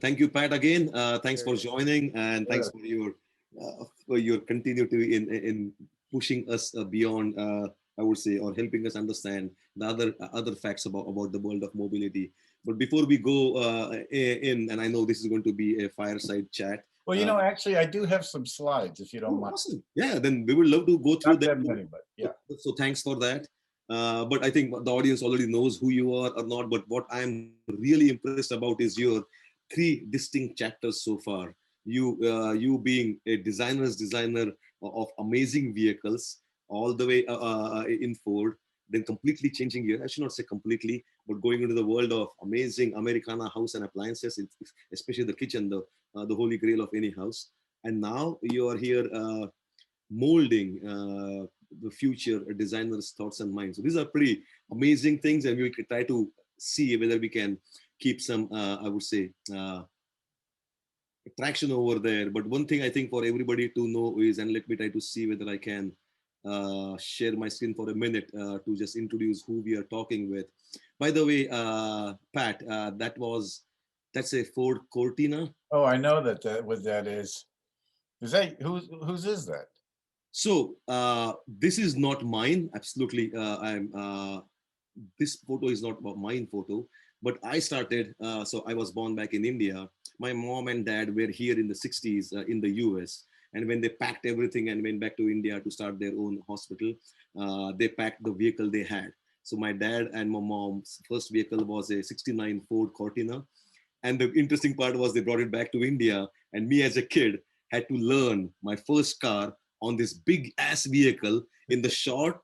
Thank you, Pat, again. Thanks for Sure. joining, and thanks Sure. for your continuity in pushing us beyond. I would say, or helping us understand the other facts about the world of mobility. But before we go in, and I know this is going to be a fireside chat. Well, Uh, actually, I do have some slides if you don't oh, mind. awesome! Yeah, then we would love to go through Not them. that many, but yeah. So thanks for that. But I think the audience already knows who you are or not. But what I'm really impressed about is your three distinct chapters so far. You being a designer's designer of amazing vehicles, all the way in Ford, then completely changing gear. I should not say completely, but going into the world of amazing Americana house and appliances, especially the kitchen, the holy grail of any house. And now you are here molding the future designers' thoughts and minds. So these are pretty amazing things, and we could try to see whether we can keep some, I would say, traction over there. But one thing I think for everybody to know is, and let me try to see whether I can share my screen for a minute to just introduce who we are talking with. By the way, Pat, that's a Ford Cortina. Oh, I know that what that is. Is that whose is that? So this is not mine. Absolutely, I'm. This photo is not mine photo, but I started. So I was born back in India. My mom and dad were here in the 60s in the US. And when they packed everything and went back to India to start their own hospital, they packed the vehicle they had. So my dad and my mom's first vehicle was a 69 Ford Cortina. And the interesting part was they brought it back to India. And me as a kid had to learn my first car on this big ass vehicle in the short,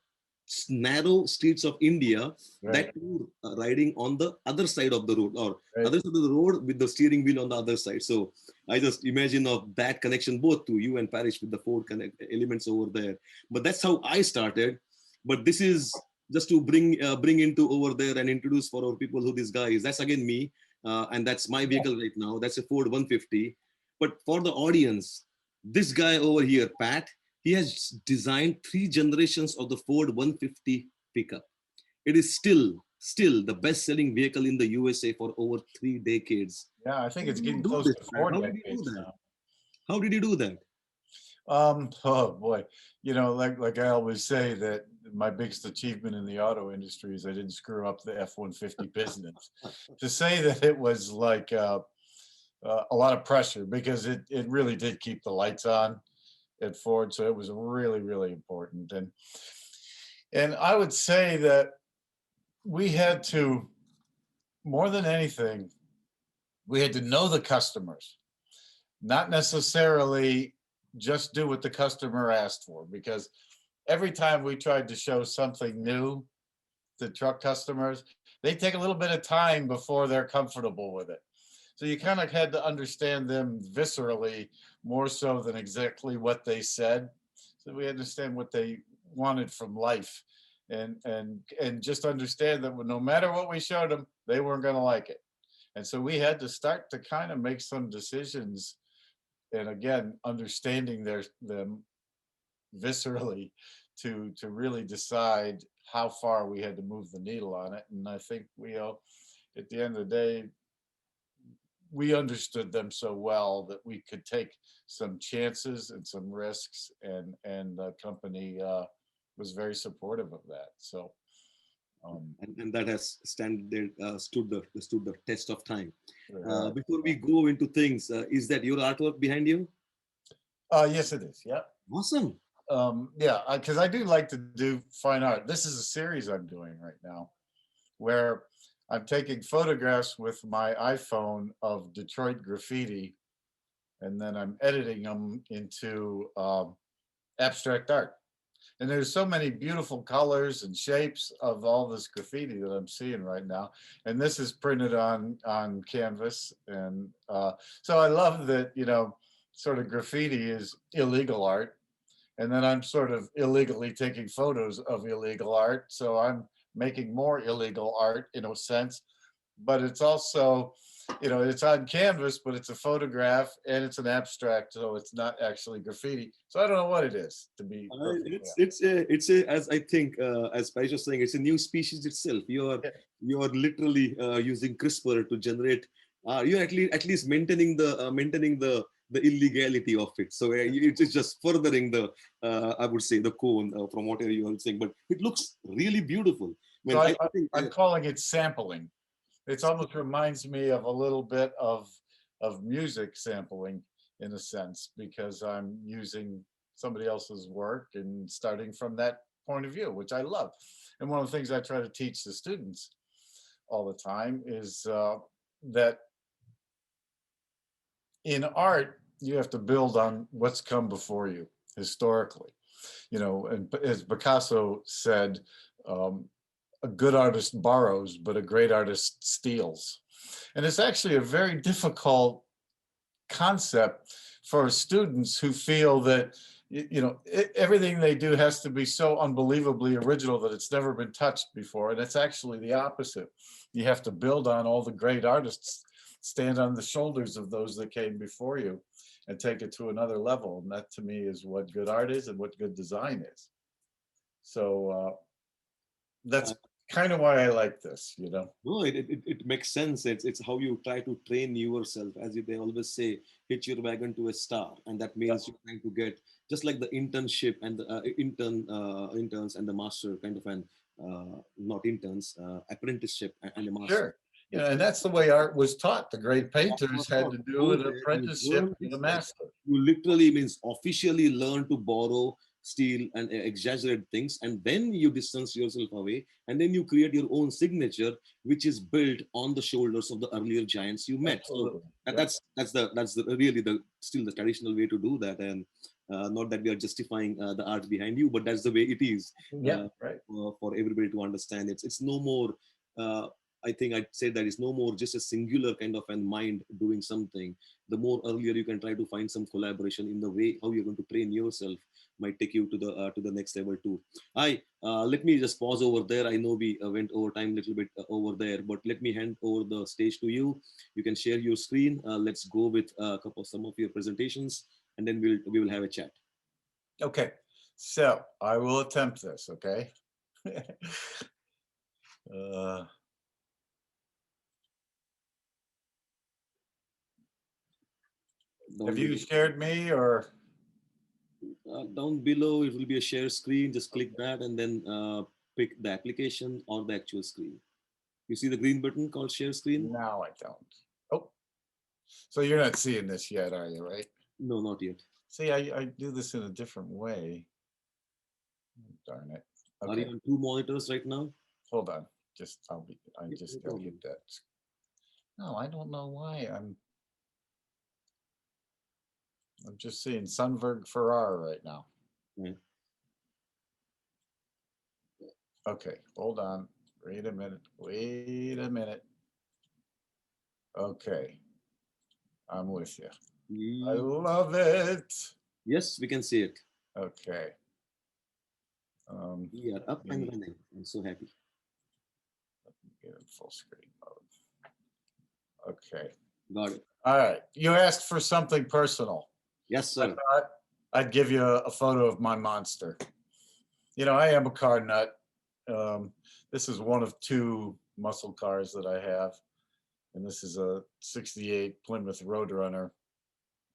narrow streets of India, Right, that too riding on the other side of the road, or right. other side of the road with the steering wheel on the other side. So I just imagine of that connection both to you and Parish with the Ford connect elements over there. But that's how I started. But this is just to bring into over there and introduce for our people who this guy is. That's again me, and that's my vehicle right now. That's a Ford 150. But for the audience, this guy over here, Pat, he has designed three generations of the Ford 150 pickup. It is still the best-selling vehicle in the USA for over 3 decades. Yeah, I think How it's did you getting do close this, to Pat? four How did you do decades that? now. How did you do that? Oh boy, like I always say that my biggest achievement in the auto industry is I didn't screw up the F-150 business. To say that it was like a lot of pressure because it really did keep the lights on at Ford, so it was really really important. And I would say that we had to, more than anything, we had to know the customers, not necessarily just do what the customer asked for, because every time we tried to show something new to truck customers, they take a little bit of time before they're comfortable with it. So you kind of had to understand them viscerally more so than exactly what they said. So we understand what they wanted from life, and just understand that no matter what we showed them, they weren't going to like it. And so we had to start to kind of make some decisions, and again, understanding them viscerally to really decide how far we had to move the needle on it. And I think we at the end of the day, we understood them so well that we could take some chances and some risks, and the company was very supportive of that. So And that has stood the test of time. sure. Before we go into things, is that your artwork behind you? Yes, it is. Yeah. Awesome. Yeah, because I do like to do fine art. This is a series I'm doing right now where I'm taking photographs with my iPhone of Detroit graffiti, and then I'm editing them into abstract art. And there's so many beautiful colors and shapes of all this graffiti that I'm seeing right now. And this is printed on canvas, and so I love that sort of graffiti is illegal art, and then I'm sort of illegally taking photos of illegal art. So I'm making more illegal art in a sense, but it's also, it's on canvas, but it's a photograph and it's an abstract, so it's not actually graffiti. So I don't know what it is, to be perfectly honest. It's a as I think as Parish was saying, it's a new species itself. You are Yeah, literally using CRISPR to generate You're at least maintaining the illegality of it. So it's just furthering the I would say the cone from whatever you are saying. But it looks really beautiful. I So mean, I think I'm calling it sampling. It almost reminds me of a little bit of music sampling in a sense, because I'm using somebody else's work and starting from that point of view, which I love. And one of the things I try to teach the students all the time is that in art, you have to build on what's come before you historically. You know, and as Picasso said, um, a good artist borrows, but a great artist steals. And it's actually a very difficult concept for students who feel that everything they do has to be so unbelievably original that it's never been touched before. And it's actually the opposite. You have to build on all the great artists, stand on the shoulders of those that came before you, and take it to another level. And that to me is what good art is and what good design is. So that's kind of why I like this, you know. no, it makes sense. It's how you try to train yourself, as they always say, hitch your wagon to a star, and that Yeah. means you're trying to get just like the internship and the interns and the master kind of an not interns apprenticeship and the master. Sure. You know, and that's the way art was taught. The great That's painters what's had not. to do Go an there and apprenticeship learn with a this. Like master. you literally means officially learn to borrow, steal, and exaggerate things, and then you distance yourself away, and then you create your own signature, which is built on the shoulders of the earlier giants you met. So Absolutely. that, Yep. that's the really the still the traditional way to do that, and not that we are justifying the art behind you, but that's the way it is Yep. Right. for everybody to understand. It's no more. Uh, I think I'd say that it's no more just a singular kind of a mind doing something. The more earlier you can try to find some collaboration in the way how you're going to train yourself might take you to the next level too. I let me just pause over there. I know we went over time a little bit over there, but let me hand over the stage to you. You can share your screen. Let's go with a couple some of your presentations, and then we will have a chat. Okay. So I will attempt this. Okay. uh, have Down you below, shared me or? down below, it will be a share screen. Just click that and then pick the application or the actual screen. You see the green button called share screen? No, I don't. Oh, so you're not seeing this yet, are you? Right? No, not yet. See, I do this in a different way. Darn it. Are you Okay. on two monitors right now? Hold on. I Yeah, no just gotta problem. hit that. No, I don't know why. I'm just seeing Sundberg-Ferar right now. Yeah. Okay, hold on. Wait a minute. Wait a minute. Okay, I'm with you. I love it. Yes, we can see it. Okay. Um, We are up let and me running. I'm so happy. get in full screen mode. Okay. Got it. All right. You asked for something personal. Yes, I sir. thought I'd give you a photo of my monster. You know, I am a car nut. Um, this is one of two muscle cars that I have, and this is a '68 Plymouth Roadrunner,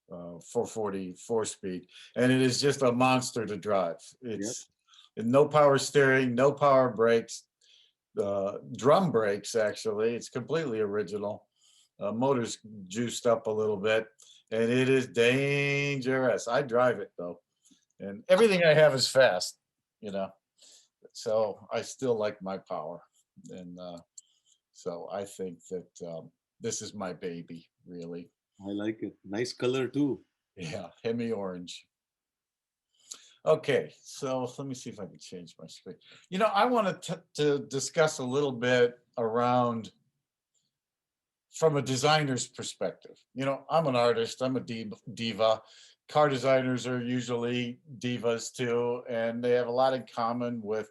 440 4-speed, and it is just a monster to drive. Yep. It's no power steering, no power brakes, drum brakes. Actually, it's completely original. Motor's juiced up a little bit, and it is dangerous. I drive it though, and everything I have is fast. You know. So I still like my power, and so I think that this is my baby, really. I like it. Nice color too. Yeah, Hemi orange. Okay, so let me see if I can change my screen. You know, I want to discuss a little bit around from a designer's perspective. You know, I'm an artist. I'm a diva. Car designers are usually divas too, and they have a lot in common with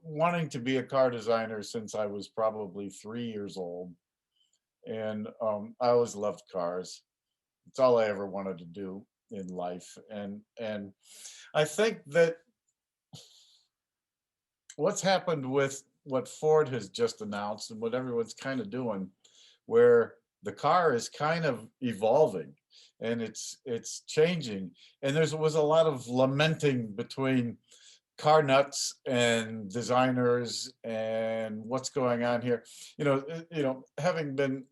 wanting to be a car designer since I was probably 3 years old. And I always loved cars. It's all I ever wanted to do in life. And I think that what's happened with what Ford has just announced and what everyone's kind of doing, where the car is kind of evolving, and it's changing. And there was a lot of lamenting between car nuts and designers and what's going on here. Having been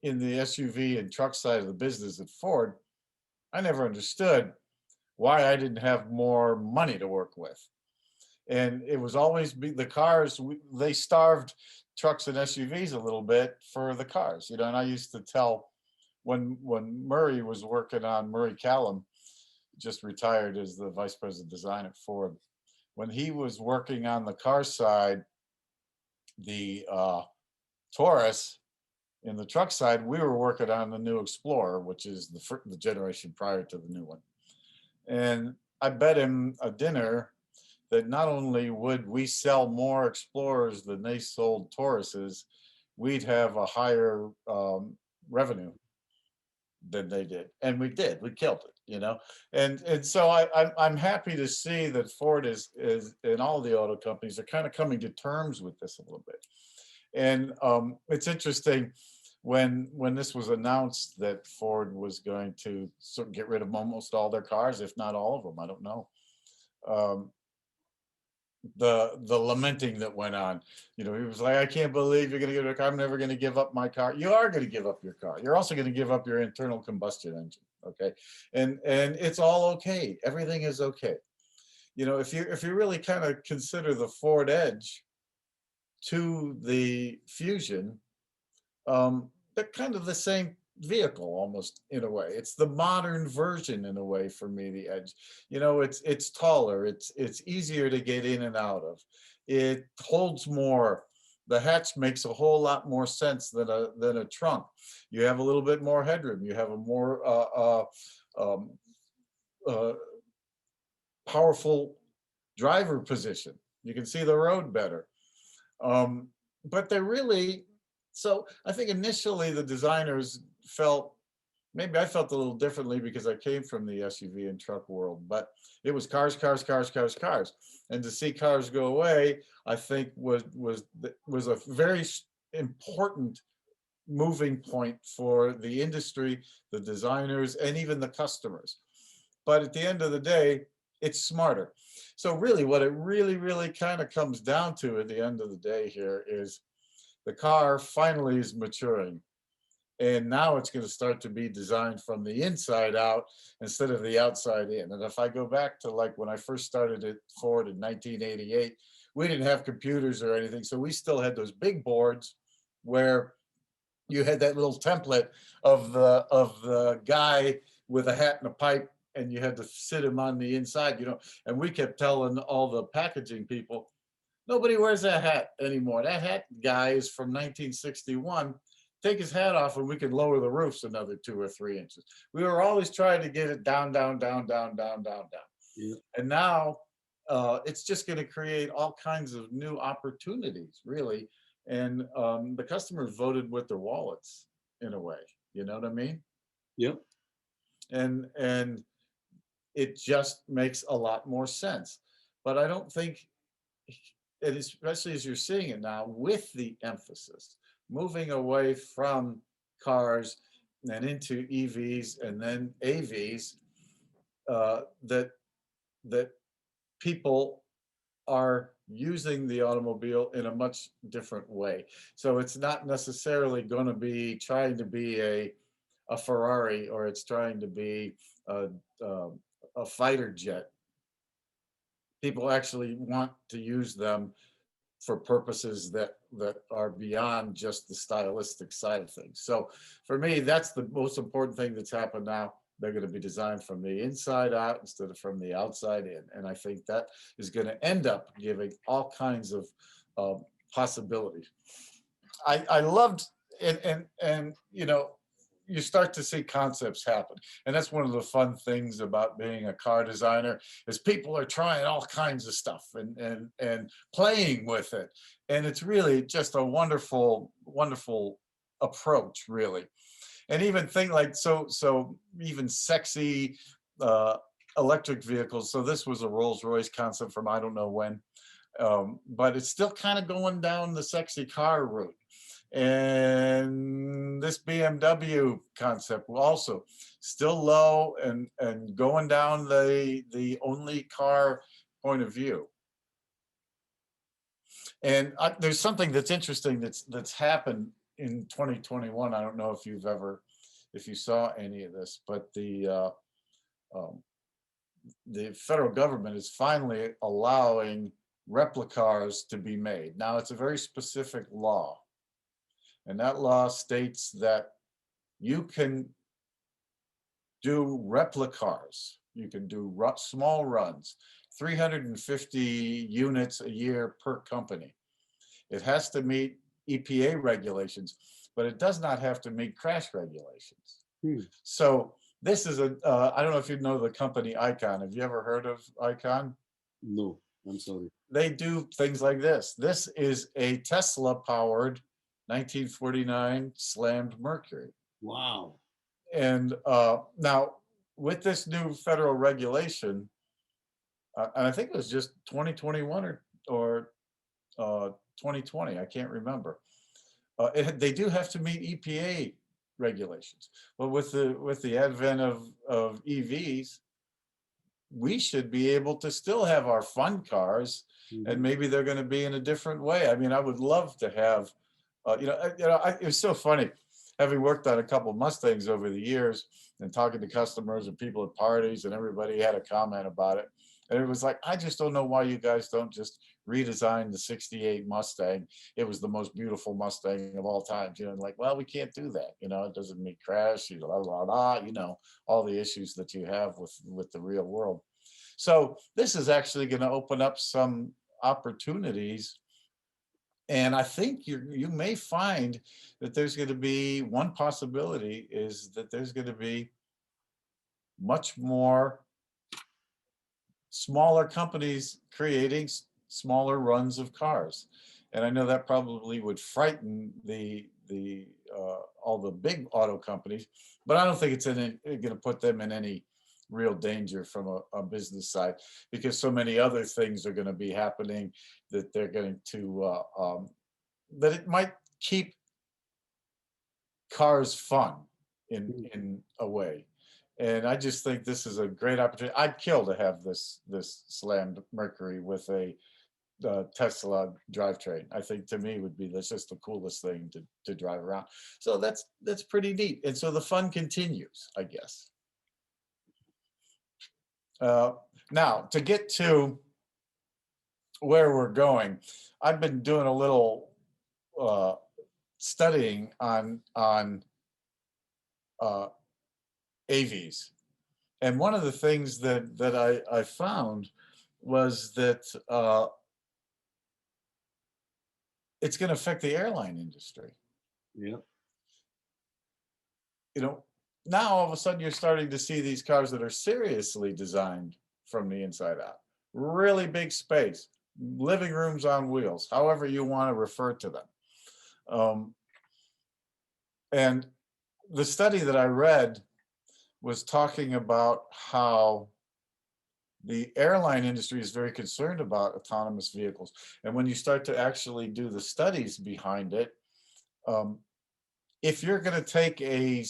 in the SUV and truck side of the business at Ford, I never understood why I didn't have more money to work with. And it was always the cars, they starved trucks and SUVs a little bit for the cars, and I used to tell, when Murray was working on, Murray Callum just retired as the vice president of design at Ford. When he was working on the car side, the Taurus, in the truck side, we were working on the new Explorer, which is the generation prior to the new one. And I bet him a dinner that not only would we sell more Explorers than they sold Tauruses, we'd have a higher revenue than they did. And we did. We killed it, And so I'm happy to see that Ford is and all the auto companies are kind of coming to terms with this a little bit. And it's interesting, when this was announced that Ford was going to sort of get rid of almost all their cars, if not all of them, I don't know. The lamenting that went on, he was like, I can't believe you're going to give it a car. I'm never going to give up my car. You are going to give up your car. You're also going to give up your internal combustion engine. Okay. And it's all okay. Everything is okay. If you really kind of consider the Ford Edge to the Fusion, they're kind of the same vehicle almost, in a way. It's the modern version, in a way, for me, the Edge. It's taller, it's easier to get in and out of, it holds more. The hatch makes a whole lot more sense than a trunk. You have a little bit more headroom, you have a more powerful driver position, you can see the road better. But they're really, so I think initially the designers felt, maybe I felt a little differently because I came from the SUV and truck world, but it was cars, cars, cars, cars, cars. And to see cars go away, I think was a very important moving point for the industry, the designers, and even the customers. But at the end of the day, it's smarter. So really, what it really kind of comes down to at the end of the day here is the car finally is maturing. And now it's going to start to be designed from the inside out instead of the outside in. And if I go back to like when I first started at Ford in 1988, we didn't have computers or anything. So we still had those big boards where you had that little template of the guy with a hat and a pipe, and you had to sit him on the inside, and we kept telling all the packaging people, nobody wears that hat anymore. That hat guy is from 1961. Take his hat off and we could lower the roofs another 2 or 3 inches. We were always trying to get it down, down, down, down, down, down, down. Yeah. And now it's just going to create all kinds of new opportunities, really. And the customers voted with their wallets, in a way. You know what I mean? Yep. And it just makes a lot more sense. But I don't think, and especially as you're seeing it now, with the emphasis moving away from cars and into EVs and then AVs, that people are using the automobile in a much different way. So it's not necessarily going to be trying to be a Ferrari, or it's trying to be a fighter jet. People actually want to use them for purposes that are beyond just the stylistic side of things. So for me, that's the most important thing that's happened now. They're going to be designed from the inside out instead of from the outside in. And I think that is going to end up giving all kinds of possibilities. I loved, and you start to see concepts happen. And that's one of the fun things about being a car designer, is people are trying all kinds of stuff and playing with it. And it's really just a wonderful, wonderful approach, really. And even things like, so even sexy electric vehicles. So this was a Rolls-Royce concept from I don't know when, but it's still kind of going down the sexy car route. And this BMW concept also still low and going down the only car point of view. And there's something that's interesting that's happened in 2021. I don't know if you saw any of this, but um, the federal government is finally allowing replicas to be made. Now, it's a very specific law, and that law states that you can do replicas. You can do small runs, 350 units a year per company. It has to meet EPA regulations, but it does not have to meet crash regulations. So this is I don't know if you know the company Icon. Have you ever heard of Icon? No, I'm sorry. They do things like this. This is a Tesla powered 1949 slammed Mercury. Wow. And now with this new federal regulation, and I think it was just 2021 or 2020, I can't remember. They do have to meet EPA regulations, but with the advent of EVs, we should be able to still have our fun cars, and maybe they're going to be in a different way. I mean, I would love to have, it was so funny having worked on a couple Mustangs over the years and talking to customers and people at parties, and everybody had a comment about it. And it was like, I just don't know why you guys don't just redesign the 68 Mustang. It was the most beautiful Mustang of all time. And like, well, we can't do that. It doesn't meet crash, blah, blah, blah, all the issues that you have with the real world. So this is actually going to open up some opportunities. And I think you may find that there's going to be one possibility is that there's going to be much more smaller companies creating smaller runs of cars. And I know that probably would frighten all the big auto companies, but I don't think it's going to put them in any real danger from a business side, because so many other things are going to be happening that they're going to that it might keep cars fun in a way. And I just think this is a great opportunity. I'd kill to have this slammed Mercury with a Tesla drivetrain. I think to me that's just the coolest thing to drive around. So that's pretty neat. And so the fun continues, I guess. Now to get to where we're going, I've been doing a little studying on AVs. And one of the things that I found was that it's going to affect the airline industry. Yeah. Now all of a sudden you're starting to see these cars that are seriously designed from the inside out. Really big space, living rooms on wheels, however you want to refer to them. And the study that I read was talking about how the airline industry is very concerned about autonomous vehicles. And when you start to actually do the studies behind it, if you're going to take a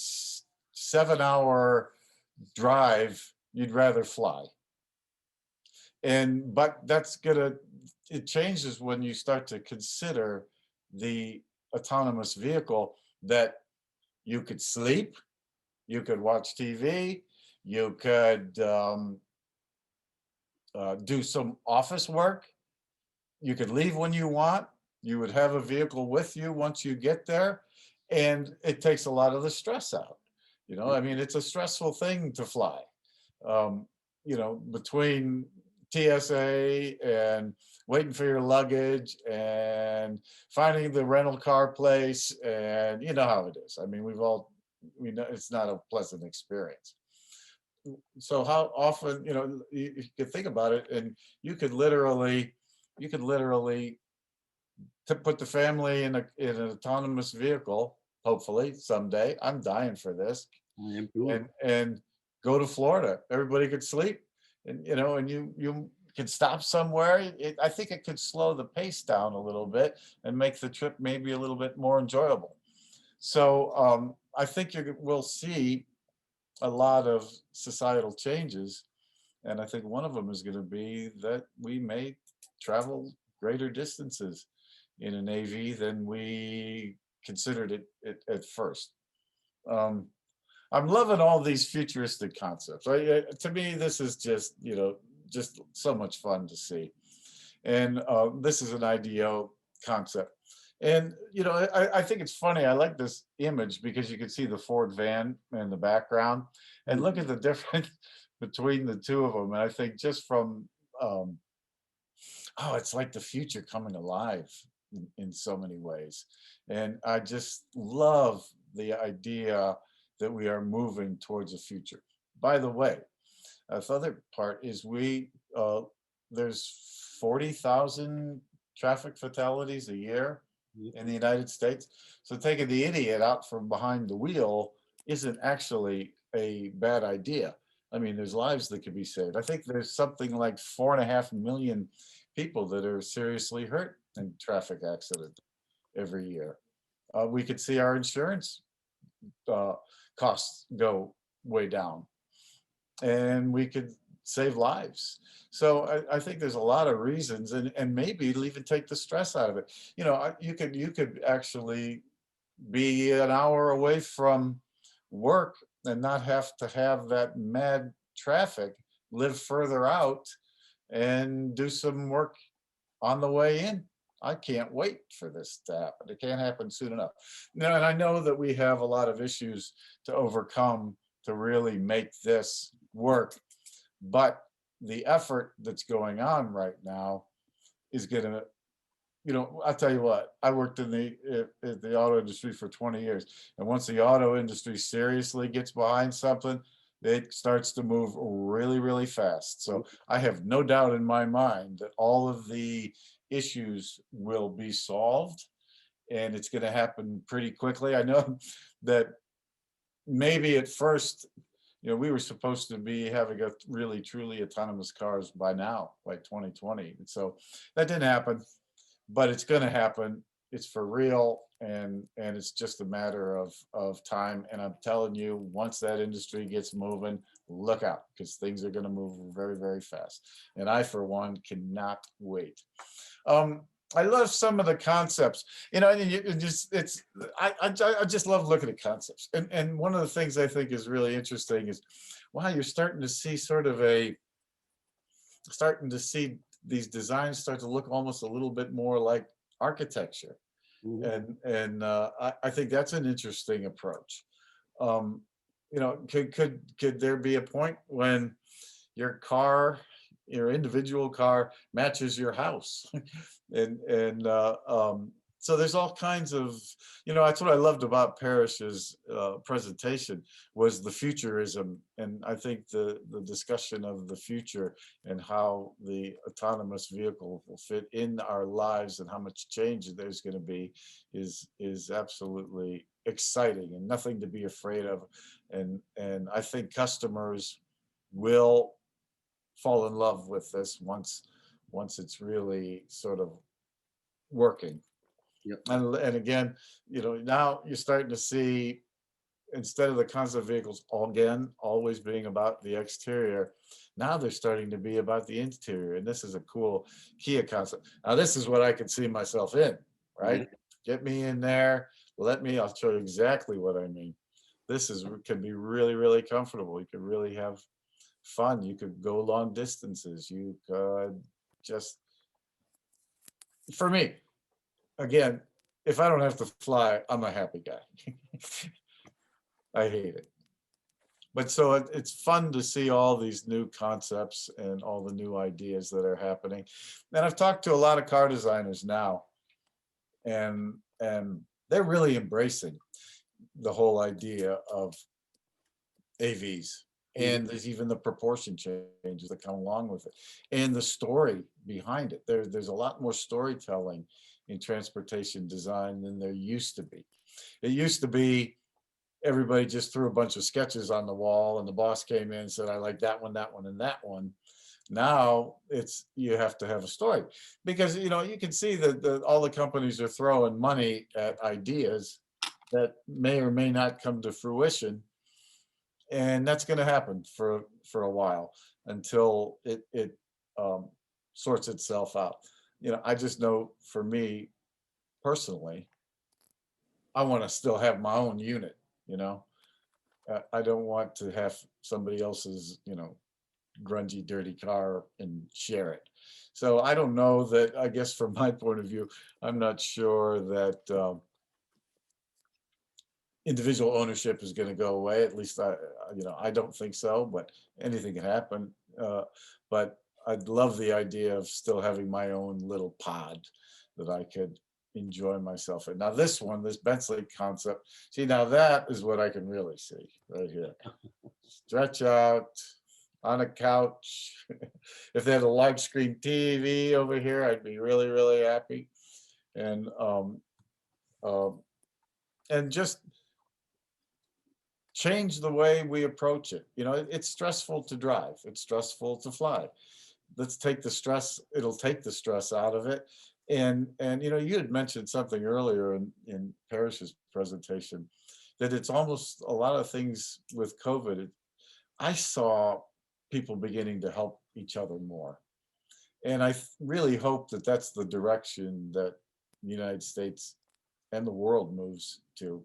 7-hour drive, you'd rather fly. But it changes when you start to consider the autonomous vehicle, that you could sleep, you could watch TV, you could do some office work, you could leave when you want, you would have a vehicle with you once you get there, and it takes a lot of the stress out. I mean, it's a stressful thing to fly, between TSA and waiting for your luggage and finding the rental car place, and you know how it is. I mean, we know it's not a pleasant experience. So how often, you could think about it, and you could literally to put the family in an autonomous vehicle, hopefully someday. I'm dying for this. I am too. And go to Florida. Everybody could sleep, and and can stop somewhere, I think it could slow the pace down a little bit and make the trip maybe a little bit more enjoyable. So I think we'll see a lot of societal changes. And I think one of them is going to be that we may travel greater distances in an AV than we considered it at first. Um, I'm loving all these futuristic concepts. To me, this is just, just so much fun to see. And this is an IDEO concept. And, I think it's funny. I like this image because you can see the Ford van in the background and look at the difference between the two of them. And I think just from, um, oh, it's like the future coming alive in so many ways. And I just love the idea that we are moving towards a future. By the way, the other part is there's 40,000 traffic fatalities a year in the United States. So taking the idiot out from behind the wheel isn't actually a bad idea. I mean, there's lives that could be saved. I think there's something like 4.5 million people that are seriously hurt in traffic accidents every year. We could see our insurance uh, costs go way down, and we could save lives. So I think there's a lot of reasons, and maybe it'll even take the stress out of it. You could actually be an hour away from work and not have to have that mad traffic, live further out and do some work on the way in. I can't wait for this to happen. It can't happen soon enough. Now, and I know that we have a lot of issues to overcome to really make this work, but the effort that's going on right now is going to, I'll tell you what, I worked in the auto industry for 20 years. And once the auto industry seriously gets behind something, it starts to move really, really fast. So I have no doubt in my mind that all of the issues will be solved, and it's going to happen pretty quickly. I know that maybe at first, we were supposed to be having a really, truly autonomous cars by now, by 2020. And so that didn't happen, but it's going to happen. It's for real, and it's just a matter of time. And I'm telling you, once that industry gets moving, look out, because things are going to move very, very fast. And I, for one, cannot wait. I love some of the concepts, and I just love looking at concepts. And one of the things I think is really interesting is, wow, you're starting to see these designs start to look almost a little bit more like architecture. And I think that's an interesting approach. Could there be a point when your individual car matches your house? and so there's all kinds of, that's what I loved about Parrish's presentation, was the futurism. And I think the discussion of the future and how the autonomous vehicle will fit in our lives and how much change there's going to be is absolutely exciting and nothing to be afraid of. And I think customers will fall in love with this once it's really sort of working. Yep. And again, now you're starting to see, instead of the concept vehicles always being about the exterior, now they're starting to be about the interior. And this is a cool Kia concept. Now this is what I could see myself in, right? Get me in there. I'll show you exactly what I mean. This can be really, really comfortable. You could really have fun. You could go long distances. You could just, for me, again, if I don't have to fly, I'm a happy guy. I hate it. But so it's fun to see all these new concepts and all the new ideas that are happening. And I've talked to a lot of car designers now, and they're really embracing the whole idea of AVs. And there's even the proportion changes that come along with it, and the story behind it. There's a lot more storytelling in transportation design than there used to be. It used to be everybody just threw a bunch of sketches on the wall, and the boss came in and said, I like that one, and that one. Now it's, you have to have a story, because you can see that all the companies are throwing money at ideas that may or may not come to fruition, and that's going to happen for a while until it um, sorts itself out. I just know, for me personally, I want to still have my own unit. You know, I don't want to have somebody else's grungy, dirty car and share it. So I don't know that. I guess from my point of view, I'm not sure that individual ownership is going to go away. At least I don't think so. But anything can happen. But I'd love the idea of still having my own little pod that I could enjoy myself in. Now this Bentley concept, see, now that is what I can really see right here. Stretch out on a couch. If they had a large screen TV over here, I'd be really, really happy. And um, and just change the way we approach it. It's stressful to drive. It's stressful to fly. Let's take the stress. It'll take the stress out of it. And you had mentioned something earlier in Parrish's presentation, that it's almost a lot of things with COVID. I saw people beginning to help each other more. And I really hope that that's the direction that the United States and the world moves to,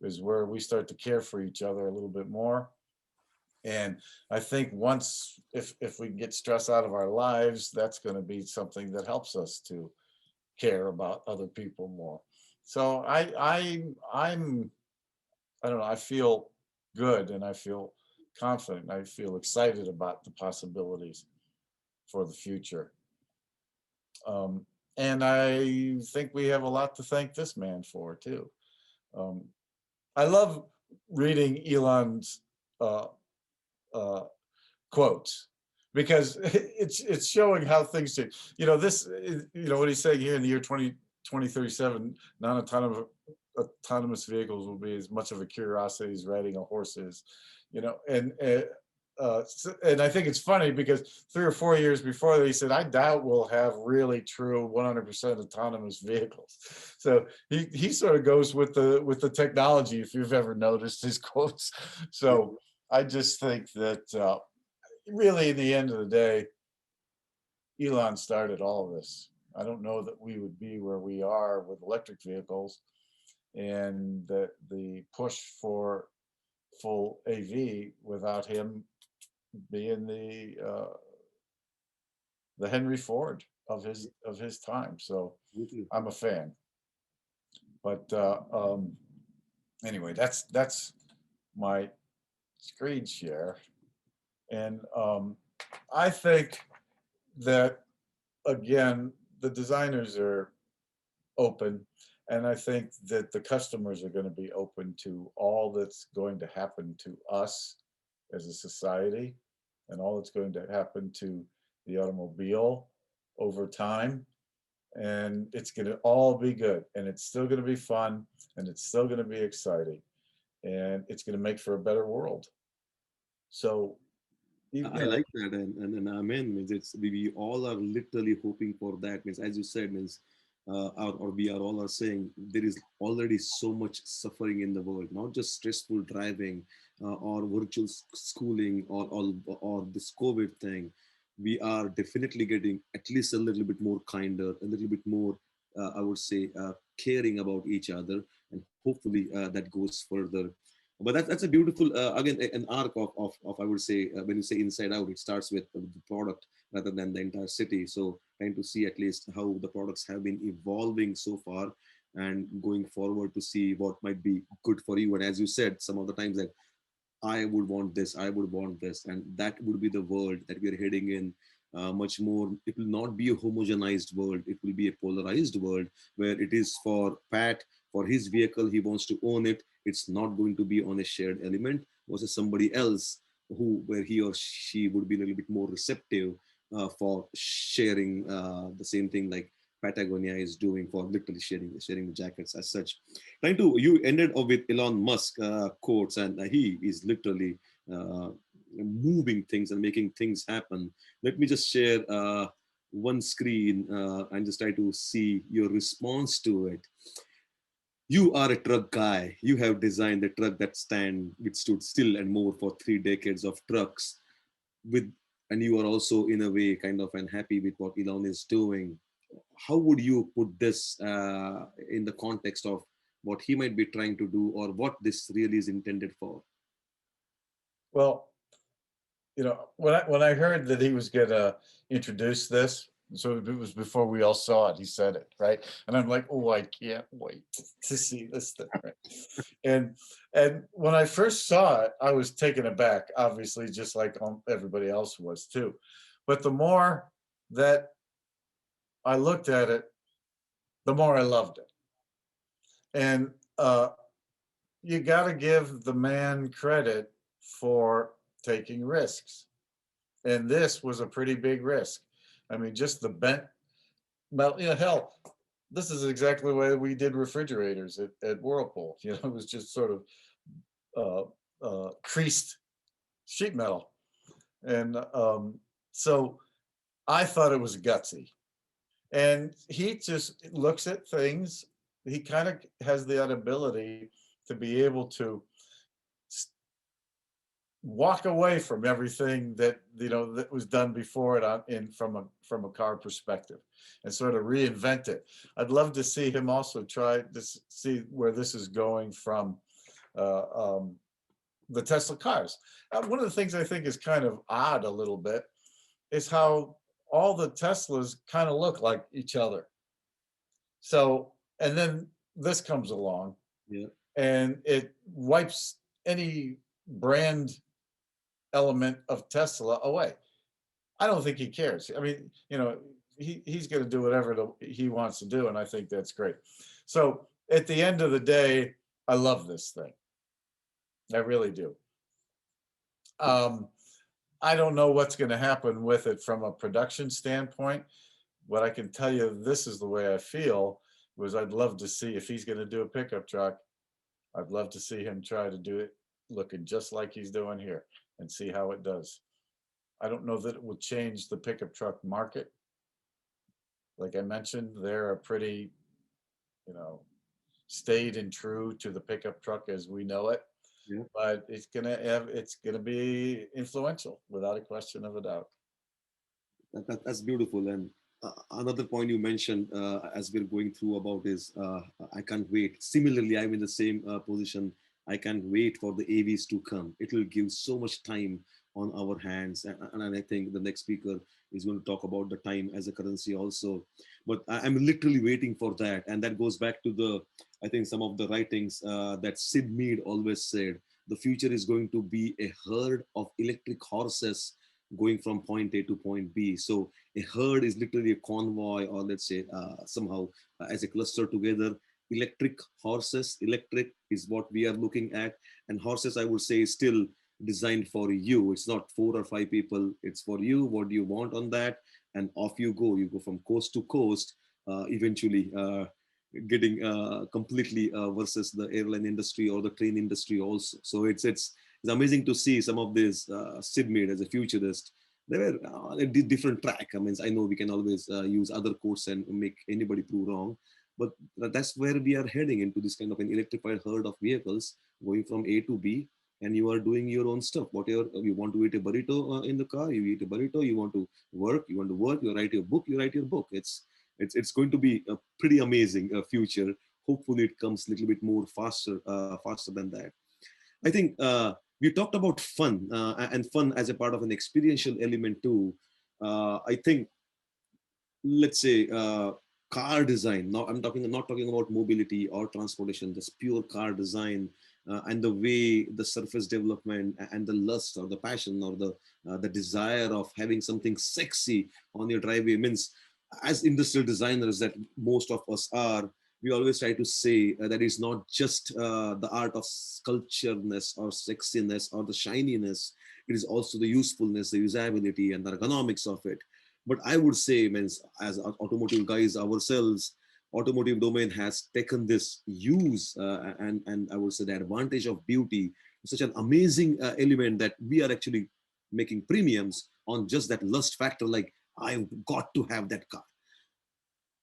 is where we start to care for each other a little bit more. And I think once, if we can get stress out of our lives, that's going to be something that helps us to care about other people more. So I don't know, I feel good, and I feel confident. I feel excited about the possibilities for the future. Um, and I think we have a lot to thank this man for too. Um, I love reading Elon's uh, uh, quotes, because it's showing how things change. What he's saying here, in the year 2037, non-autonomous vehicles will be as much of a curiosity as riding a horse is. And I think it's funny, because 3 or 4 years before that, he said, I doubt we'll have really true 100% autonomous vehicles. So he sort of goes with the technology, if you've ever noticed his quotes. So I just think that really, in the end of the day, Elon started all of this. I don't know that we would be where we are with electric vehicles, and the push for full AV without him being the Henry Ford of his time. So I'm a fan. But anyway, that's my screen share, and I think that, again, the designers are open, and I think that the customers are going to be open to all that's going to happen to us as a society, and all that's going to happen to the automobile over time. And it's going to all be good, and it's still going to be fun, and it's still going to be exciting, and it's going to make for a better world. So I like that, and amen. Means we all are literally hoping for that. Means, as you said, means or we are all are saying, there is already so much suffering in the world, not just stressful driving or virtual schooling, or this COVID thing. We are definitely getting at least a little bit more kinder, a little bit more, I would say, caring about each other, and hopefully that goes further. But that's a beautiful, again, an arc of I would say, when you say inside out, it starts with the product rather than the entire city. So trying to see at least how the products have been evolving so far, and going forward to see what might be good for you. And as you said, some of the times that I would want this, I would want this, and that would be the world that we are heading in. Much more, it will not be a homogenized world, it will be a polarized world, where it is for Pat, for his vehicle, he wants to own it. It's not going to be on a shared element versus somebody else, where he or she would be a little bit more receptive for sharing the same thing, like Patagonia is doing, for literally sharing the jackets as such. You ended up with Elon Musk quotes, and he is literally moving things and making things happen. Let me just share one screen and just try to see your response to it. You are a truck guy. You have designed a truck that stood still and more for 3 decades of trucks. With and you are also in a way kind of unhappy with what Elon is doing. How would you put this in the context of what he might be trying to do, or what this really is intended for? Well, when I heard that he was gonna introduce this, so it was before we all saw it. He said it, right, and I'm like, oh, I can't wait to see this thing, right? And when I first saw it, I was taken aback, obviously, just like everybody else was too. But the more that I looked at it, the more I loved it. And you got to give the man credit for taking risks. And this was a pretty big risk. I mean, just the bent metal, hell, this is exactly the way we did refrigerators at Whirlpool. It was just sort of creased sheet metal. And so I thought it was gutsy. And he just looks at things. He kind of has the ability to be able to walk away from everything that was done before it from a car perspective, and sort of reinvent it. I'd love to see him also try to see where this is going from the Tesla cars. One of the things I think is kind of odd a little bit is how all the Teslas kind of look like each other. So, and then this comes along, Yeah. and it wipes any brand element of Tesla away. I don't think he cares. I mean, he's going to do whatever he wants to do, and I think that's great. So at the end of the day, I love this thing. I really do. I don't know what's going to happen with it from a production standpoint. What I can tell you, this is the way I feel, was I'd love to see if he's going to do a pickup truck. I'd love to see him try to do it looking just like he's doing here and see how it does. I don't know that it will change the pickup truck market. Like I mentioned, they're a pretty, stayed and true to the pickup truck as we know it. Yeah. But it's gonna be influential without a question of a doubt. That's beautiful. And another point you mentioned as we're going through about is I can't wait. Similarly, I'm in the same position. I can't wait for the AVs to come. It will give so much time on our hands. And I think the next speaker is going to talk about the time as a currency also. But I'm literally waiting for that. And that goes back to I think some of the writings that Sid Mead always said. The future is going to be a herd of electric horses going from point A to point B. So a herd is literally a convoy, or let's say somehow as a cluster together. Electric horses, electric is what we are looking at. And horses, I would say, is still designed for you. It's not 4 or 5 people. It's for you. What do you want on that? And off you go. You go from coast to coast, eventually getting completely versus the airline industry or the train industry also. So it's amazing to see some of this Sid Mead as a futurist. They were a different track. I mean, I know we can always use other quotes and make anybody prove wrong, but that's where we are heading into this kind of an electrified herd of vehicles going from A to B, and you are doing your own stuff. Whatever you want to eat a burrito in the car, you eat a burrito. You want to work, you write your book, you write your book. It's going to be a pretty amazing future. Hopefully, it comes a little bit more faster than that. I think we talked about fun and fun as a part of an experiential element too. I think, let's say, car design. Now, not talking about mobility or transportation, just pure car design. And the way the surface development and the lust or the passion or the desire of having something sexy on your driveway means, as industrial designers that most of us are, we always try to say that it's not just the art of sculptureness or sexiness or the shininess. It is also the usefulness, the usability, and the ergonomics of it. But I would say, means as automotive guys ourselves, automotive domain has taken this use and I would say the advantage of beauty, such an amazing element that we are actually making premiums on just that lust factor, like I've got to have that car.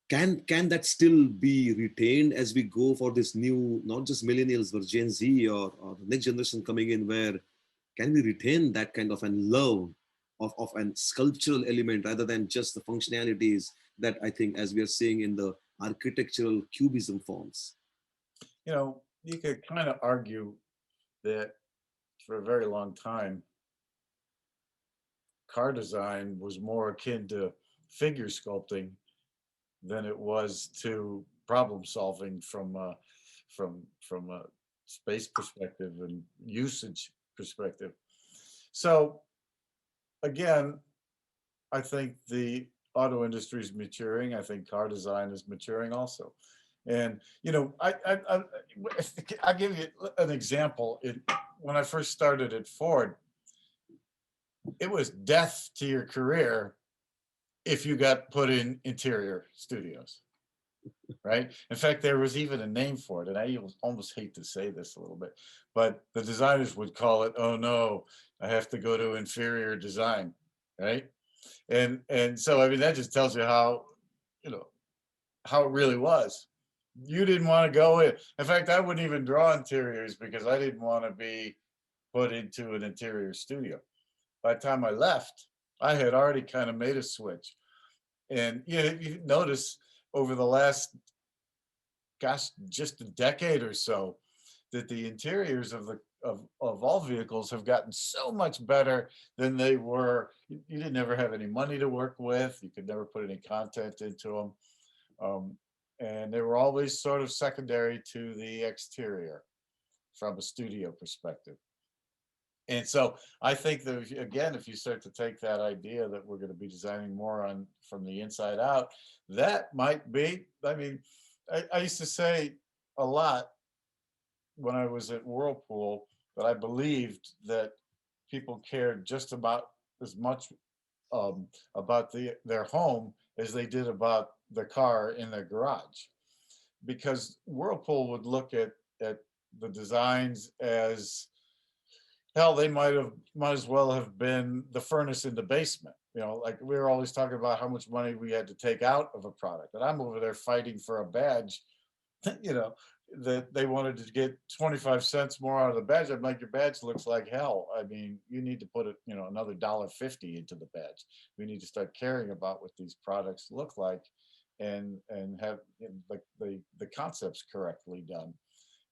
Can that still be retained as we go for this new, not just millennials, but Gen Z, or the next generation coming in, where can we retain that kind of an love of an sculptural element rather than just the functionalities that I think, as we are seeing in the architectural cubism forms? You know, you could kind of argue that for a very long time, car design was more akin to figure sculpting than it was to problem solving from a space perspective and usage perspective. So again, I think the auto industry is maturing. I think car design is maturing also. And you know, I give you an example. When I first started at Ford, it was death to your career if you got put in interior studios, right? In fact, there was even a name for it, and I almost hate to say this a little bit, but the designers would call it, "Oh no, I have to go to inferior design," right? And so I mean that just tells you how, you know, how it really was. You didn't want to go in. In fact, I wouldn't even draw interiors because I didn't want to be put into an interior studio. By the time I left, I had already kind of made a switch. And you notice over the last, gosh, just a decade or so, that the interiors of all vehicles have gotten so much better than they were. You didn't ever have any money to work with. You could never put any content into them. Um, and they were always sort of secondary to the exterior from a studio perspective. And so I think that again, if you start to take that idea that we're going to be designing more on from the inside out, that might be, I mean, I used to say a lot when I was at Whirlpool that I believed that people cared just about as much about their home as they did about the car in their garage, because Whirlpool would look at the designs as, hell, they might as well have been the furnace in the basement. You know, like we were always talking about how much money we had to take out of a product, and I'm over there fighting for a badge, you know, that they wanted to get 25 cents more out of the badge. I'm like, your badge looks like hell. I mean, you need to put it, you know, another $1.50 into the badge. We need to start caring about what these products look like, and have, you know, like the concepts correctly done,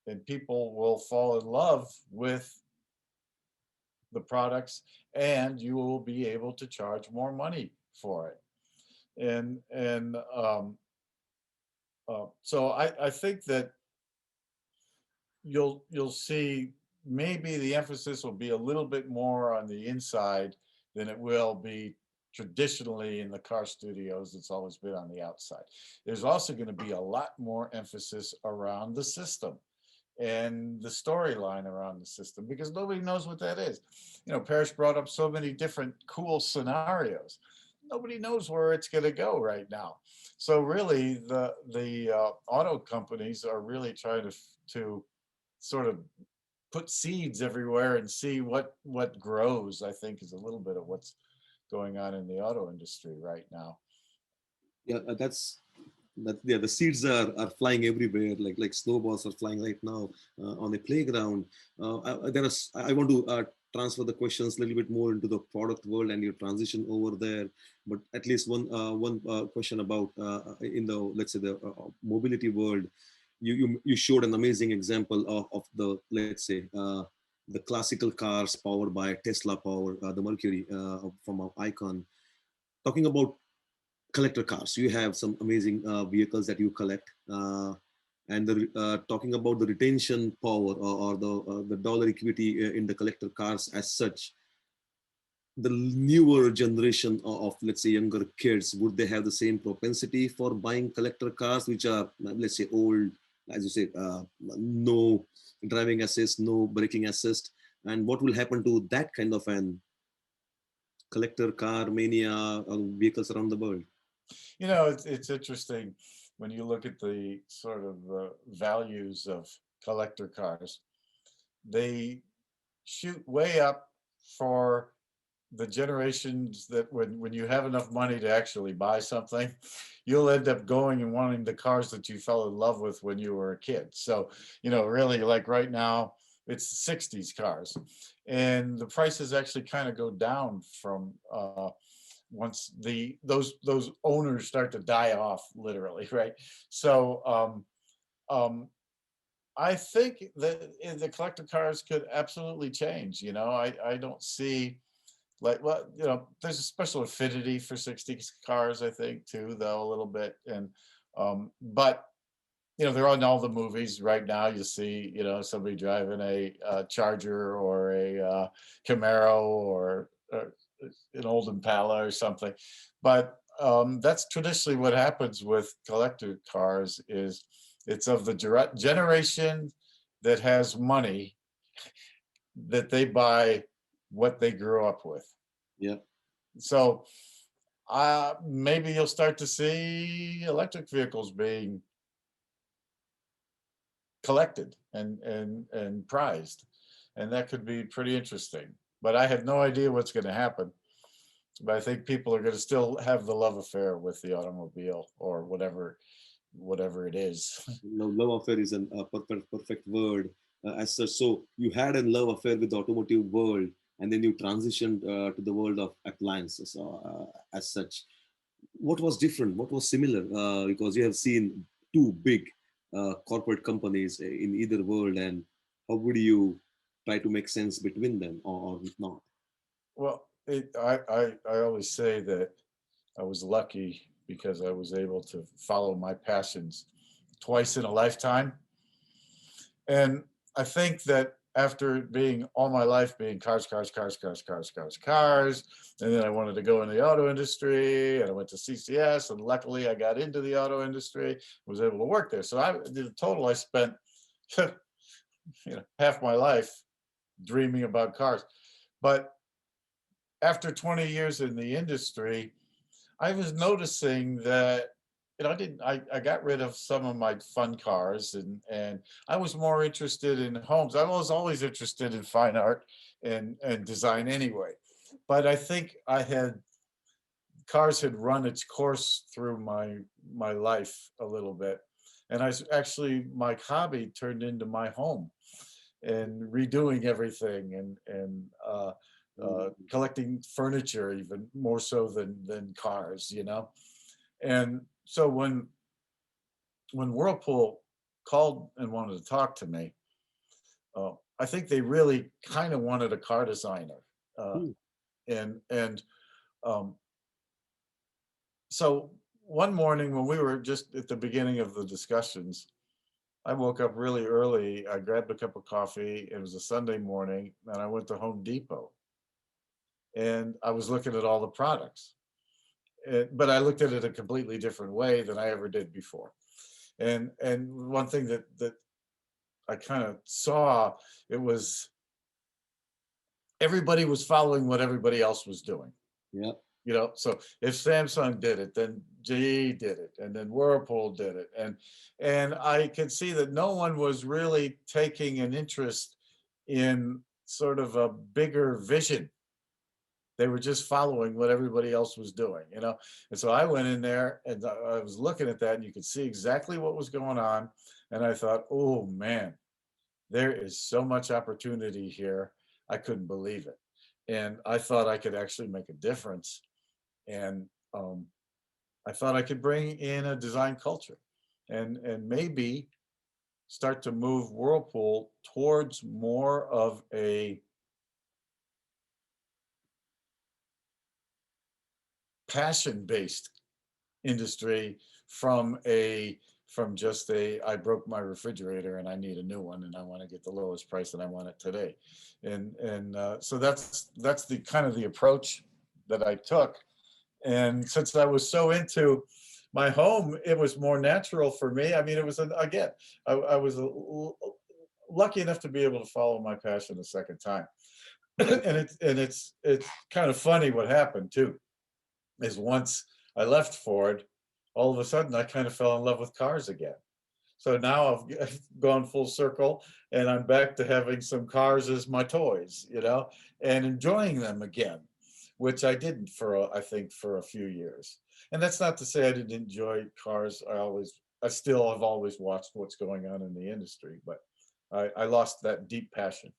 and people will fall in love with the products, and you will be able to charge more money for it. And so I think that you'll see maybe the emphasis will be a little bit more on the inside than it will be traditionally in the car studios. It's always been on the outside. There's also going to be a lot more emphasis around the system and the storyline around the system, because nobody knows what that is. You know, Parrish brought up so many different cool scenarios. Nobody knows where it's going to go right now. So really, the auto companies are really trying to sort of put seeds everywhere and see what grows. I think is a little bit of what's going on in the auto industry right now. Yeah, yeah, the seeds are flying everywhere, like snowballs are flying right now on the playground. I want to transfer the questions a little bit more into the product world and your transition over there, but at least one question about in the, let's say, the mobility world. You showed an amazing example of the, let's say, the classical cars powered by Tesla power, the Mercury from our icon. Talking about collector cars, you have some amazing vehicles that you collect, and talking about the retention power, or the dollar equity in the collector cars as such. The newer generation of, let's say, younger kids, would they have the same propensity for buying collector cars, which are, let's say, old, as you say, no driving assist, no braking assist? And what will happen to that kind of an collector car mania vehicles around the world? You know, it's interesting when you look at the sort of values of collector cars. They shoot way up for the generations that when you have enough money to actually buy something, you'll end up going and wanting the cars that you fell in love with when you were a kid. So, really, like right now, it's the 60s cars. And the prices actually kind of go down from once those owners start to die off, literally, right? So um, I think that the collector cars could absolutely change. I don't see, like, well, there's a special affinity for 60s cars, I think, too, though, a little bit. And but they're on all the movies right now. You see, somebody driving a Charger or a Camaro or an old Impala or something. But that's traditionally what happens with collector cars. Is it's of the generation that has money, that they buy what they grew up with. Yeah. So maybe you'll start to see electric vehicles being collected and prized, and that could be pretty interesting. But I have no idea what's going to happen. But I think people are going to still have the love affair with the automobile, or whatever it is. Love affair is a perfect word as such. So you had a love affair with the automotive world, and then you transitioned to the world of appliances as such. What was different? What was similar? Because you have seen two big corporate companies in either world, and how would you try to make sense between them, or not? Well, I always say that I was lucky because I was able to follow my passions twice in a lifetime. And I think that after being all my life being cars, cars, cars, cars, cars, cars, cars, and then I wanted to go in the auto industry, and I went to CCS, and luckily I got into the auto industry, was able to work there. So the total, I spent half my life dreaming about cars. But after 20 years in the industry, I was noticing that I got rid of some of my fun cars, and I was more interested in homes. I was always interested in fine art and design anyway. But I think cars had run its course through my life a little bit. And actually, my hobby turned into my home, and redoing everything, and collecting furniture, even more so than cars. And so when Whirlpool called and wanted to talk to me, I think they really kind of wanted a car designer, uh, Hmm. and um, so one morning when we were just at the beginning of the discussions, I woke up really early. I grabbed a cup of coffee. It was a Sunday morning, and I went to Home Depot, and I was looking at all the products. But I looked at it a completely different way than I ever did before. And one thing that I kind of saw, it was everybody was following what everybody else was doing. Yeah. So if Samsung did it, then GE did it, and then Whirlpool did it, and I could see that no one was really taking an interest in sort of a bigger vision. They were just following what everybody else was doing. And so I went in there and I was looking at that, and you could see exactly what was going on. And I thought, oh man, there is so much opportunity here. I couldn't believe it. And I thought I could actually make a difference. And I thought I could bring in a design culture, and maybe start to move Whirlpool towards more of a passion-based industry, from just I broke my refrigerator and I need a new one, and I want to get the lowest price and I want it today. And so that's the kind of the approach that I took. And since I was so into my home, it was more natural for me. I mean, it was again, I was lucky enough to be able to follow my passion a second time. And it's kind of funny what happened too, is once I left Ford, all of a sudden I kind of fell in love with cars again. So now I've gone full circle, and I'm back to having some cars as my toys, and enjoying them again. which I didn't for I think for a few years. And that's not to say I didn't enjoy cars. I still have always watched what's going on in the industry, but I lost that deep passion.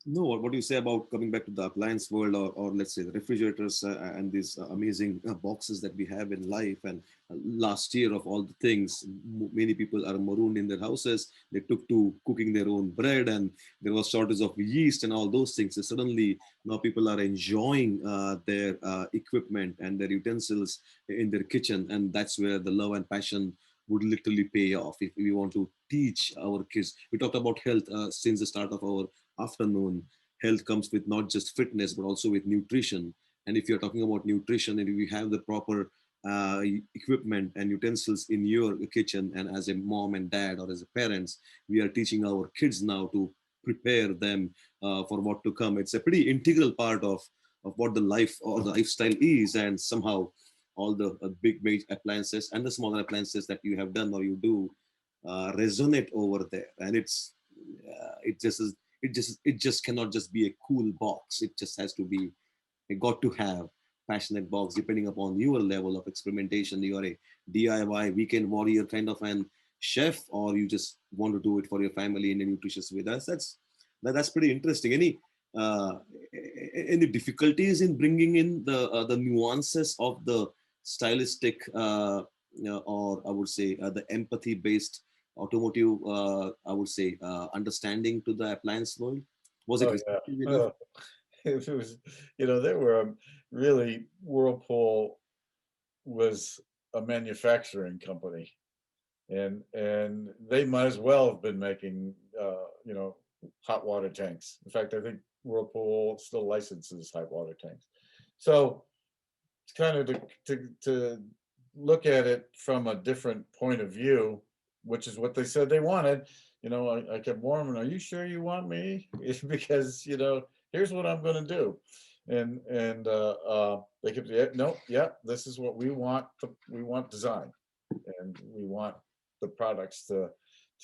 No, what do you say about coming back to the appliance world, or let's say the refrigerators and these amazing boxes that we have in life? And last year, of all the things, many people are marooned in their houses. They took to cooking their own bread, and there was shortage of yeast and all those things. So suddenly, now people are enjoying their equipment and their utensils in their kitchen, and that's where the love and passion would literally pay off if we want to teach our kids. We talked about health since the start of our afternoon. Health comes with not just fitness but also with nutrition. And if you're talking about nutrition, and if you have the proper equipment and utensils in your kitchen, and as a mom and dad or as a parents, we are teaching our kids now to prepare them for what to come. It's a pretty integral part of what the life or the lifestyle is. And somehow all the big major appliances and the smaller appliances that you have done or you do resonate over there. And it just is, it just cannot just be a cool box. It just has to be, you got to have passionate box depending upon your level of experimentation. You are a DIY weekend warrior kind of an chef, or you just want to do it for your family in a nutritious way. That's pretty interesting. Uh, any difficulties in bringing in the nuances of the stylistic or I would say the empathy based automotive I would say understanding to the appliance world? Was it Oh yeah. receptive enough? Oh, it was, there were really Whirlpool was a manufacturing company, and they might as well have been making hot water tanks. In fact, I think Whirlpool still licenses hot water tanks. So it's kind of to look at it from a different point of view, which is what they said they wanted. I kept warming. Are you sure you want me? Because here's what I'm going to do, and they kept, yeah, no, yeah, this is what we want. We want design, and we want the products to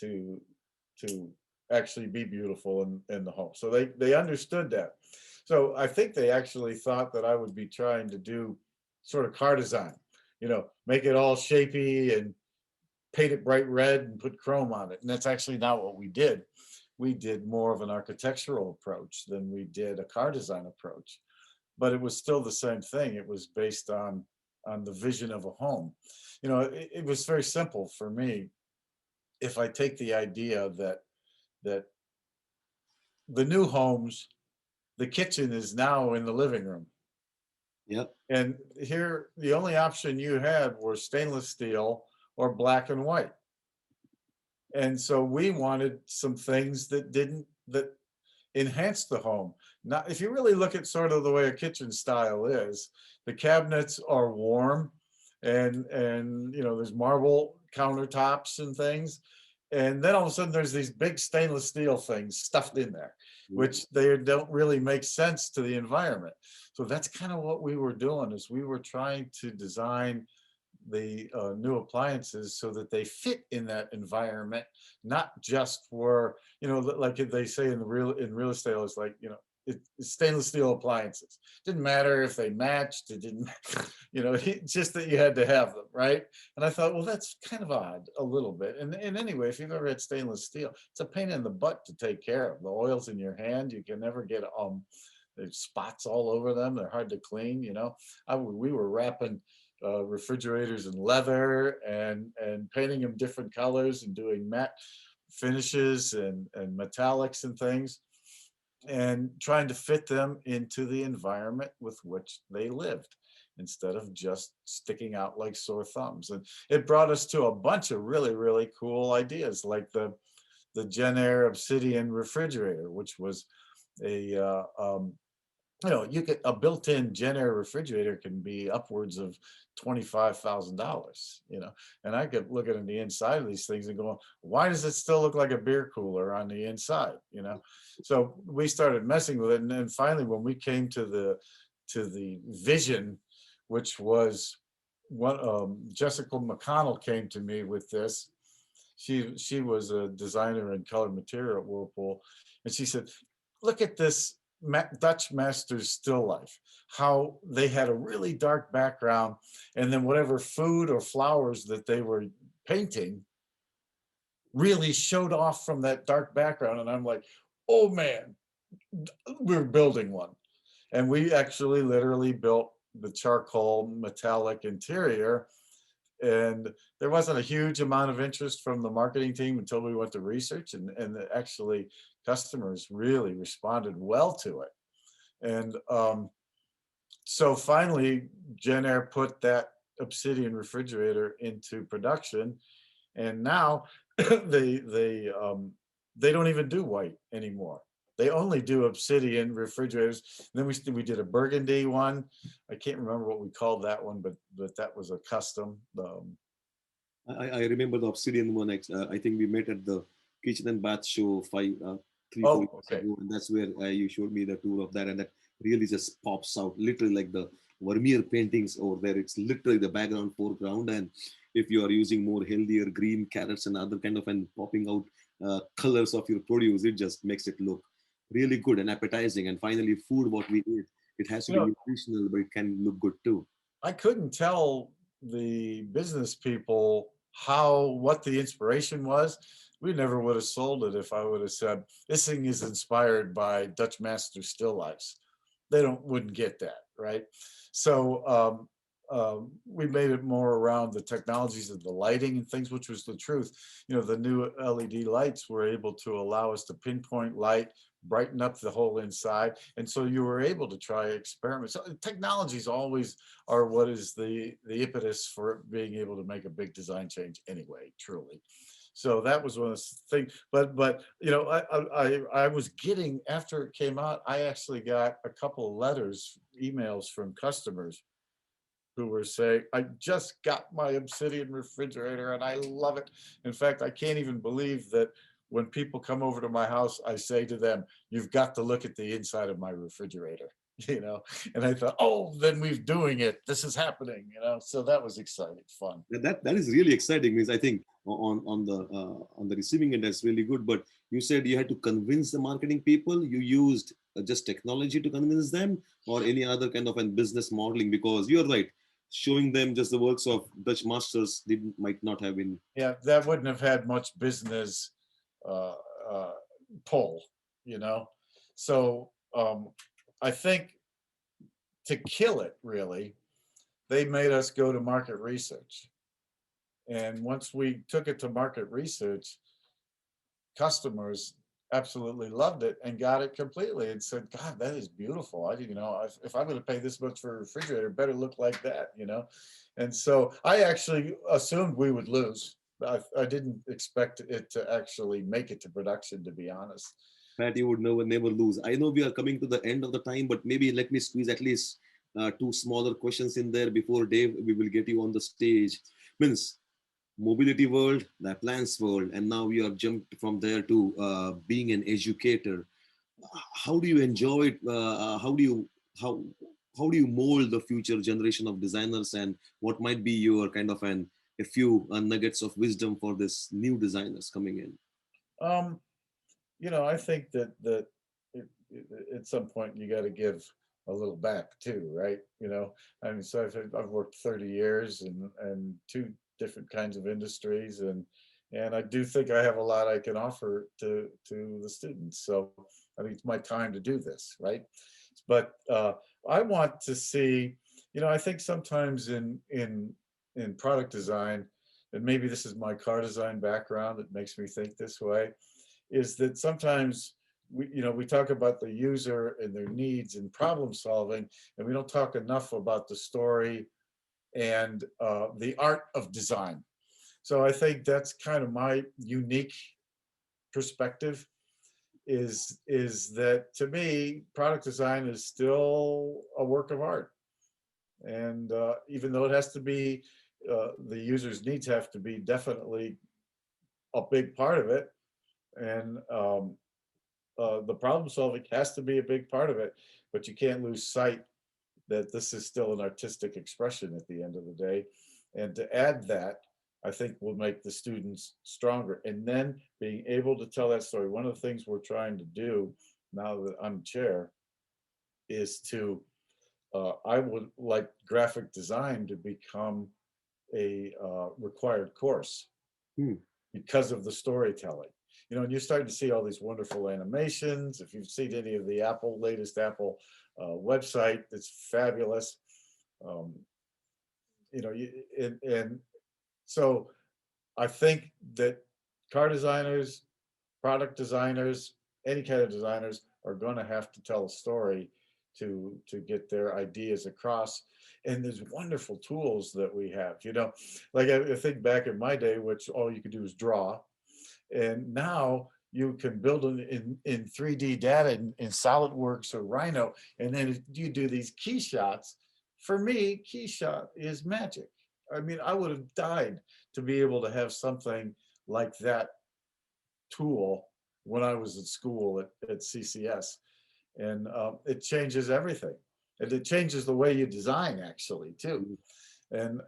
to actually be beautiful in the home. So they understood that. So I think they actually thought that I would be trying to do sort of car design, make it all shapy and paint it bright red and put chrome on it. And that's actually not what we did. We did more of an architectural approach than we did a car design approach. But it was still the same thing. It was based on the vision of a home. It was very simple for me. If I take the idea that the new homes, the kitchen is now in the living room. Yep. And here, the only option you had were stainless steel or black and white. And so we wanted some things that enhance the home. Now, if you really look at sort of the way a kitchen style is, the cabinets are warm, and there's marble countertops and things. And then all of a sudden there's these big stainless steel things stuffed in there, which they don't really make sense to the environment. So that's kind of what we were doing, is we were trying to design the new appliances so that they fit in that environment, not just for, like they say in real estate, it's like, it's stainless steel appliances. Didn't matter if they matched. It didn't, it's just that you had to have them, right? And I thought, well, that's kind of odd a little bit. And anyway, if you've ever had stainless steel, it's a pain in the butt to take care of. The oil's in your hand. You can never get there's spots all over them. They're hard to clean. We were wrapping refrigerators in leather and painting them different colors and doing matte finishes and metallics and things, and trying to fit them into the environment with which they lived, instead of just sticking out like sore thumbs. And it brought us to a bunch of really, really cool ideas, like the Genair Obsidian refrigerator, which was a built-in Genair refrigerator can be upwards of $25,000, and I kept looking at the inside of these things and going, why does it still look like a beer cooler on the inside? So we started messing with it. And then finally, when we came to the vision, which was Jessica McConnell came to me with this. She was a designer in color material at Whirlpool, and she said, look at this Dutch masters still life, how they had a really dark background, and then whatever food or flowers that they were painting really showed off from that dark background. And I'm like, oh man, we're building one. And we actually literally built the charcoal metallic interior. And there wasn't a huge amount of interest from the marketing team until we went to research, and actually customers really responded well to it. And so finally, Jen Air put that Obsidian refrigerator into production, and now they don't even do white anymore. They only do Obsidian refrigerators. And then we did a burgundy one. I can't remember what we called that one, but that was a custom. I remember the Obsidian one. I think we met at the kitchen and bath show 4 Oh, years okay. ago, and that's where you showed me the tour of that, and that really just pops out, literally like the Vermeer paintings over there. It's literally the background, foreground, and if you are using more healthier green carrots and other kind of and popping out colors of your produce, it just makes it look really good and appetizing. And finally, food what we eat, it has to You be know, nutritional, but it can look good too. I couldn't tell the business people what the inspiration was. We never would have sold it if I would have said this thing is inspired by Dutch master still lifes. They wouldn't get that, right? So we made it more around the technologies of the lighting and things, which was the truth. You know, the new LED lights were able to allow us to pinpoint light, brighten up the whole inside, and so you were able to try experiments. So technologies always are what is the impetus for being able to make a big design change anyway, truly. So that was one of the things. But you know, I was getting, after it came out, I actually got a couple of letters, emails from customers who were saying, I just got my Obsidian refrigerator and I love it. In fact, I can't even believe that when people come over to my house, I say to them, you've got to look at the inside of my refrigerator, you know? And I thought, oh, then we're doing it. This is happening, you know? So that was exciting, fun. That is really exciting. Means I think on the receiving end that's really good. But you said you had to convince the marketing people. You used just technology to convince them, or any other kind of a business modeling. Because you're right, showing them just the works of Dutch masters did might not have been. Yeah, that wouldn't have had much business uh, uh, pull, you know? So I think to kill it, really, they made us go to market research. And once we took it to market research, customers absolutely loved it and got it completely and said, God, that is beautiful. You know, if I'm going to pay this much for a refrigerator, it better look like that, you know? And so I actually assumed we would lose. I didn't expect it to actually make it to production, to be honest. That you would never lose. I know we are coming to the end of the time, but maybe let me squeeze at least two smaller questions in there before Dave, we will get you on the stage. Means mobility world, the appliance world, and now we are jumped from there to being an educator. How do you enjoy it? How how do you mold the future generation of designers, and what might be your kind of a few nuggets of wisdom for this new designers coming in? Um, you know, I think that at some point you got to give a little back too, right? You know, I mean, so I've worked 30 years and two different kinds of industries, and I do think I have a lot I can offer to the students. So I think it's my time to do this, right? But I want to see, you know, I think sometimes in product design, and maybe this is my car design background that makes me think this way, is that sometimes we talk about the user and their needs and problem solving, and we don't talk enough about the story and the art of design. So I think that's kind of my unique perspective, is that to me product design is still a work of art. And even though it has to be, the user's needs have to be definitely a big part of it, and the problem solving has to be a big part of it, but you can't lose sight that this is still an artistic expression at the end of the day. And to add that, I think will make the students stronger. And then being able to tell that story. One of the things we're trying to do now that I'm chair is to, I would like graphic design to become a required course Hmm. because of the storytelling. You know, and you're starting to see all these wonderful animations. If you've seen any of the latest Apple website, it's fabulous. Um, you know, and so I think that car designers, product designers, any kind of designers are going to have to tell a story to get their ideas across. And there's wonderful tools that we have. You know, like I think back in my day, which all you could do is draw, and now you can build in 3D data in SolidWorks or Rhino, and then you do these key shots. For me, key shot is magic. I mean, I would have died to be able to have something like that tool when I was at school at CCS. And it changes everything. And it changes the way you design, actually, too. And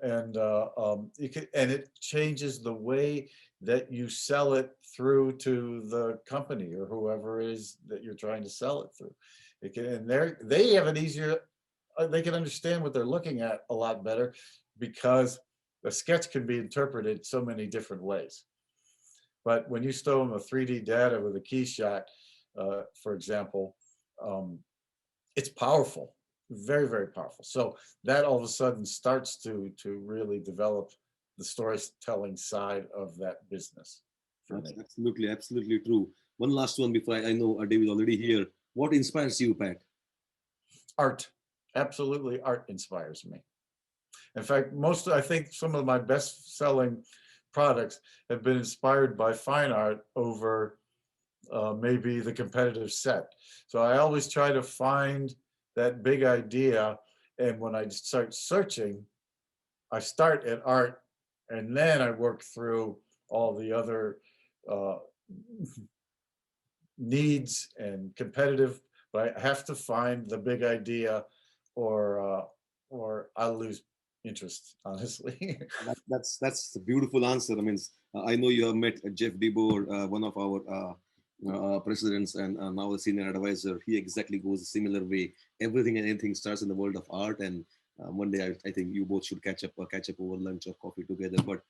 it changes the way that you sell it through to the company or whoever it is that you're trying to sell it through. And they have an easier, they can understand what they're looking at a lot better because a sketch can be interpreted so many different ways. But when you stow them a 3D data with a key shot, for example, um, it's powerful, very, very powerful. So that all of a sudden starts to really develop the storytelling side of that business for That's me. absolutely, absolutely true. One last one before I know David already here. What inspires you, Pat? Art, absolutely, art inspires me. In fact, I think some of my best selling products have been inspired by fine art over maybe the competitive set. So I always try to find that big idea. And when I start searching, I start at art and then I work through all the other uh, needs and competitive, but I have to find the big idea or I'll lose interest, honestly. That's a beautiful answer. I mean, I know you have met Jeff DeBoer, one of our presidents and now a senior advisor. He exactly goes a similar way. Everything and anything starts in the world of art, and one day I think you both should catch up over lunch or coffee together. But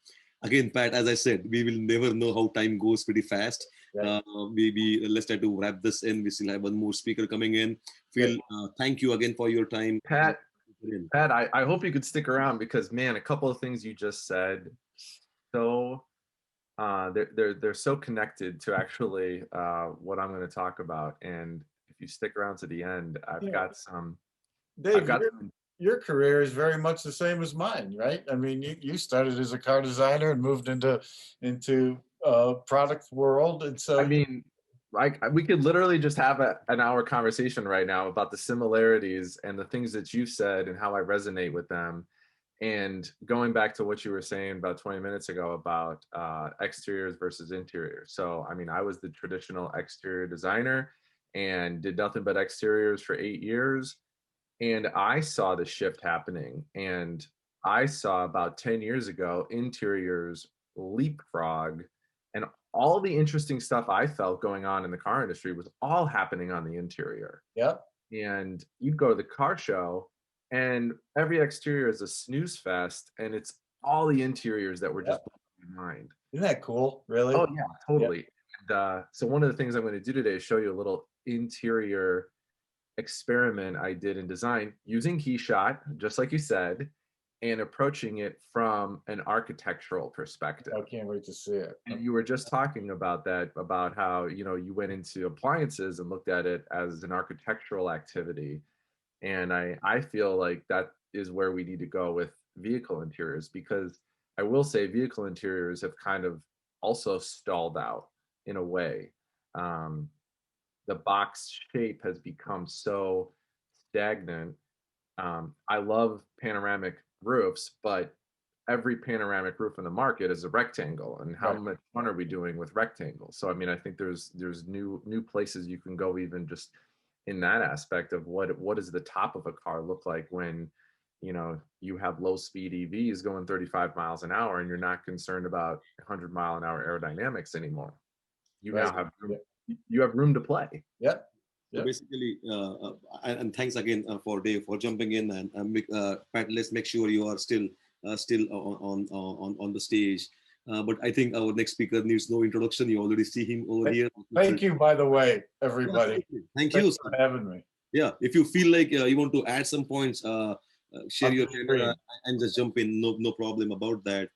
again, Pat, as I said, we will never know how time goes pretty fast. Right. Maybe let's try to wrap this in. We still have one more speaker coming in. Good. Phil, thank you again for your time. Pat, I hope you could stick around because man, a couple of things you just said, so they're so connected to actually what I'm going to talk about. And if you stick around to the end, Yeah. I've Dave, got your career is very much the same as mine, right? I mean, you started as a car designer and moved into product world, and so I mean, like we could literally just have an hour conversation right now about the similarities and the things that you said and how I resonate with them. And going back to what you were saying about 20 minutes ago about exteriors versus interiors. So, I mean, I was the traditional exterior designer and did nothing but exteriors for 8 years. And I saw the shift happening. And I saw about 10 years ago interiors leapfrog, and all the interesting stuff I felt going on in the car industry was all happening on the interior. yeah, And you'd go to the car show and every exterior is a snooze fest, and it's all the interiors that were yeah. just blowing my mind. Isn't that cool? Really? Oh yeah, totally. And so one of the things I'm going to do today is show you a little interior experiment I did in design using Keyshot, just like you said, and approaching it from an architectural perspective. I can't wait to see it. And you were just talking about that, about how, you know, you went into appliances and looked at it as an architectural activity. And I feel like that is where we need to go with vehicle interiors, because I will say vehicle interiors have kind of also stalled out in a way. Um, the box shape has become so stagnant. I love panoramic roofs, but every panoramic roof in the market is a rectangle, and how Right. much fun are we doing with rectangles? So I mean, I think there's new places you can go, even just in that aspect of what does the top of a car look like when, you know, you have low speed EVs going 35 miles an hour and you're not concerned about 100-mile-an-hour aerodynamics anymore. You Right. now have room, Yeah. you have room to play. Yep. So basically, and thanks again for Dave for jumping in, and Pat, let's make sure you are still on the stage. But I think our next speaker needs no introduction. You already see him over here. Thank you, by the way, everybody. Thank you for having me. Yeah, if you feel like you want to add some points, share your camera and just jump in. No problem about that.